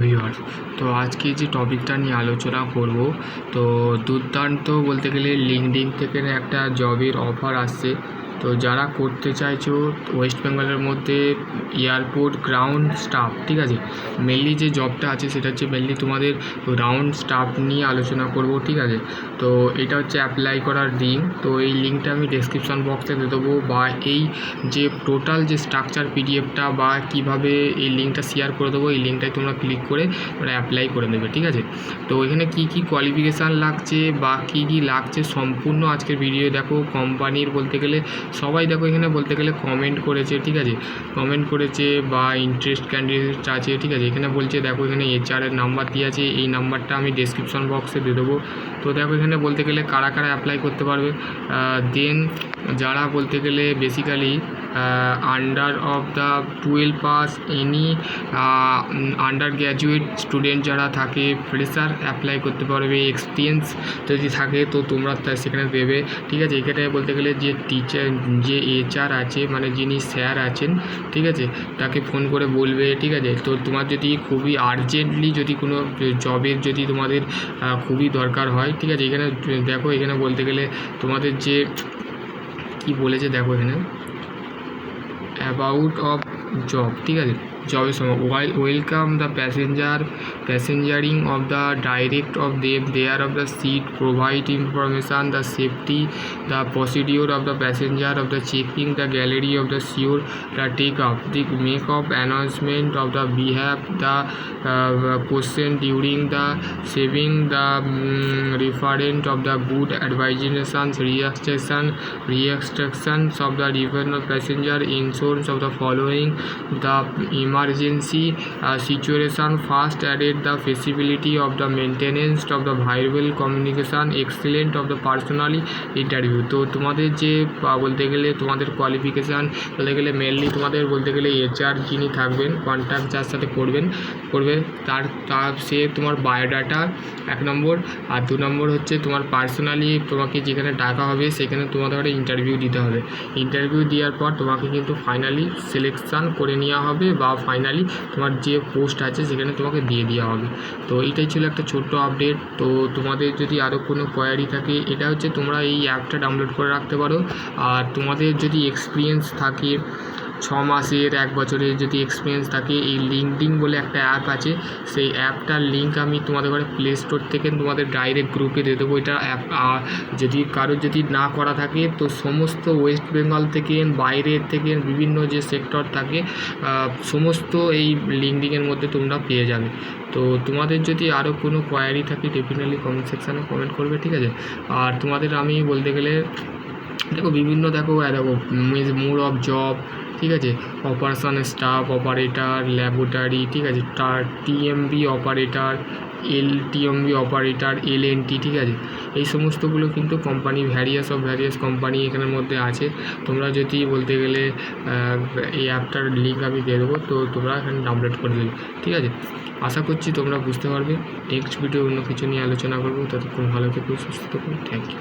Viewers, তো আজকে যে টপিকটা নিয়ে আলোচনা করব, তো দুর্দান্ত বলতে গেলে লিঙ্কডইন থেকে একটা জবের অফার আসছে। তো যারা করতে চাইছো ওয়েস্ট বেঙ্গলের মধ্যে এয়ারপোর্ট গ্রাউন্ড স্টাফ, ঠিক আছে, মেনলি যে জবটা আছে সেটা হচ্ছে মেনলি তোমাদের গ্রাউন্ড স্টাফ নিয়ে আলোচনা করব, ঠিক আছে। তো এটা হচ্ছে অ্যাপ্লাই করার লিঙ্ক। তো এই লিঙ্কটা আমি ডেসক্রিপশন বক্সে দিয়ে দেবো, বা এই যে টোটাল যে স্ট্রাকচার পিডিএফটা বা কিভাবে এই লিঙ্কটা শেয়ার করে দেবো, এই লিঙ্কটায় তোমরা ক্লিক করে ওরা অ্যাপ্লাই করে নেবে, ঠিক আছে। তো এখানে কি কি কোয়ালিফিকেশান লাগছে বা কী কী লাগছে সম্পূর্ণ আজকের ভিডিও দেখো। কোম্পানির বলতে গেলে সবাই দেখো এখানে বলতে গেলে কমেন্ট করেছে, ঠিক আছে, কমেন্ট করেছে বা ইন্টারেস্ট ক্যান্ডিডেট আছে, ঠিক আছে। এখানে বলছে দেখো এখানে এইচআরের নাম্বার দিয়ে আছে, এই নাম্বারটা আমি ডেসক্রিপশন বক্সে দিয়ে দেবো। তো দেখো এখানে বলতে গেলে কারা কারা অ্যাপ্লাই করতে পারবে। দেন যারা বলতে গেলে basically under of the 12 pass, any under graduate student যারা থাকে, ফ্রেশার অ্যাপ্লাই করতে পারবে, এক্সপিরিয়েন্স যদি থাকে তো তোমরা সেখানে দেবে, ঠিক আছে। এখানে বলতে গেলে যে টিচার যে এইচআর আছে মানে যিনি স্যার আছেন, ঠিক আছে, তাকে ফোন করে বলবে, ঠিক আছে। তো তোমার যদি খুবই আর্জেন্টলি যদি কোনো জবের যদি তোমাদের খুবই দরকার হয়, ঠিক আছে, এখানে দেখো এখানে বলতে গেলে তোমাদের যে কি বলেছে দেখো এখানে অ্যাবাউট অফ জব, ঠিক আছে, জবের সময় welcome the passengering of the direct of their of the seat, provide information the safety, the procedure of the passenger of the checking, the gallery of the sure, the take off the make of announcement of the behave the question during the saving, the referent of the good advisations, restrictions of the revenue of passenger, insurance of the following, the emergency situation, first added the feasibility of the maintenance of the viable communication, excellent of the personally interview। তো তোমাদের যে বলতে গেলে তোমাদের qualification বলতে গেলে mainly তোমাদের বলতে গেলে এইচআর যিনি থাকবেন, কন্ট্যাক্ট যার সাথে করবে তার সে তোমার বায়োডাটা 1 নম্বর, আর 2 নম্বর হচ্ছে তোমার পার্সোনালি তোমাকে যেখানে ডাকা হবে সেখানে তোমাদের একটা ইন্টারভিউ দিতে হবে। ইন্টারভিউ দেওয়ার পর তোমাকে কিন্তু ফাইনালি সিলেকশান করে নেওয়া হবে বা ফাইনালি তোমার যে পোস্ট আছে সেখানে তোমাকে দিয়ে দেওয়া হবে। তো এইটাই ছিল একটা ছোট্ট আপডেট। তো তোমাদের যদি আরও কোনো কোয়ারি থাকে, এটা হচ্ছে তোমরা এই অ্যাপটা ডাউনলোড করে রাখতে পারো। আর তোমাদের যদি এক্সপিরিয়েন্স থাকে 6 মাসের 1 বছরের যদি এক্সপিরিয়েন্স থাকে, এই লিঙ্কডইন বলে একটা অ্যাপ আছে, সেই অ্যাপটার লিঙ্ক আমি তোমাদের ঘরে প্লে স্টোর থেকে তোমাদের ডাইরেক্ট গ্রুপে দিয়ে দেবো। এটা অ্যাপ যদি কারোর যদি না করা থাকে তো সমস্ত ওয়েস্ট বেঙ্গল থেকে বাইরের থেকে বিভিন্ন যে সেক্টর থাকে সমস্ত এই লিঙ্কডইনের মধ্যে তোমরা পেয়ে যাবে। তো তোমাদের যদি আরও কোনো কোয়ারি থাকে ডেফিনেটলি কমেন্ট সেকশানে কমেন্ট করবে, ঠিক আছে। আর তোমাদের আমি বলতে গেলে দেখো বিভিন্ন দেখো মোড অফ জব, ঠিক আছে, অপারেশন স্টাফ অপারেটর, ল্যাবরেটরি, ঠিক আছে, TMB operator, TMB operator, L&T, ঠিক আছে। এই সমস্তগুলো কিন্তু কোম্পানি ভ্যারিয়াস কোম্পানি এখানের মধ্যে আছে। তোমরা যদি বলতে গেলে এই অ্যাপটার লিঙ্ক আমি দিয়ে দেবো, তো তোমরা এখানে ডাউনলোড করে দেবে, ঠিক আছে। আশা করছি তোমরা বুঝতে পারবে। নেক্সট ভিডিও অন্য কিছু নিয়ে আলোচনা করবো। ততক্ষণ ভালো থেকো, সুস্থ থেকো, থ্যাংক ইউ।